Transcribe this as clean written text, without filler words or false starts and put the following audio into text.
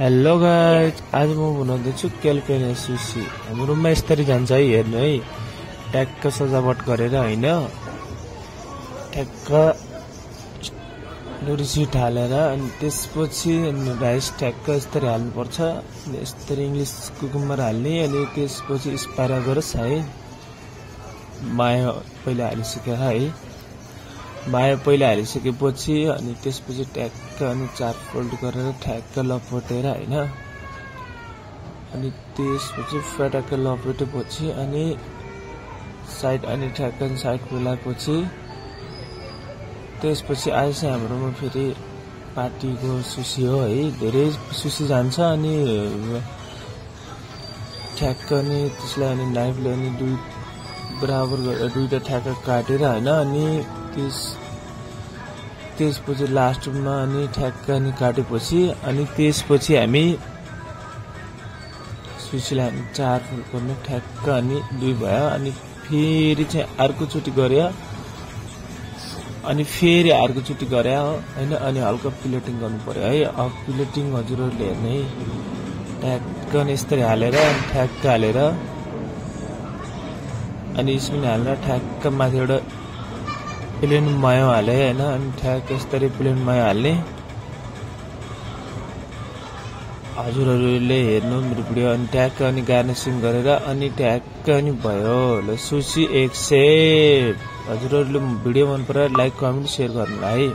Hello guys, आज म बनाउँदैछु क्यालिफोर्निया सुसी। हाम्रो रुममा यसरी जान्छ है, हेर्नु है। ट्याक्क सजावट गरेर हैन, ट्याक्क डोरी सिट हालेर अनि त्यसपछि राइस ट्याक्क यसरी हाल्नुपर्छ। यसरी इंग्लिश कुकुम्बर हाल्ने अनि त्यसपछि एस्पारागस है, माया पहिला हालिसकेर है, माया पहिला हालिसकेपछि अनि त्यसपछि ट्याक्क अनि 4 फोल्ड गरेर ठ्याक्क लपेटेर हैन, अनि त्यसपछि फटाक्क लपेटेपछि अनि साइड अनि ठ्याक्क साइड मिलाएपछि त्यसपछि आज चाहिँ हाम्रोमा फेरि पार्टीको सुसी हो है। धेरै सुसी जान्छ अनि ठ्याक्क अनि त्यसलाई अनि नाइफले अनि दुई बराबर गरेर दुईटा ठ्याक्क काटेर हैन, अनि त्यसपछि लास्टमा अनि ठ्याक्क अनि काटेपछि अनि त्यसपछि हामी सुसीलाई हामी 4 फोल्ड गर्ने, ठ्याक्क अनि 2 भयो। अनि फेरि चाहिँ अर्कोचोटि गरे अनि फेरि अर्कोचोटि गरे हैन, अनि हल्का प्लेटिङ गर्नु पर्यो है। अब प्लेटिङ हजुरहरुले हेर्ने है, ठ्याक्क अनि यसरी हालेर ठ्याक्क हालेर अनि यसमा हालेर ठ्याक्क माथि एउटा प्लेन मायो हाले हैन, अनि ठ्याक्क यसरी प्लेन मायो हाल्ने। हजुरहरुले हेर्नु मेरो भिडियो, अनि ट्याक्क अनि गार्निशिङ गरेर अनि ट्याक्क अनि भयो ल सुसी एक सेट। हजुरहरुले भिडियो मन पराए लाइक कमेन्ट शेयर गर्नु है।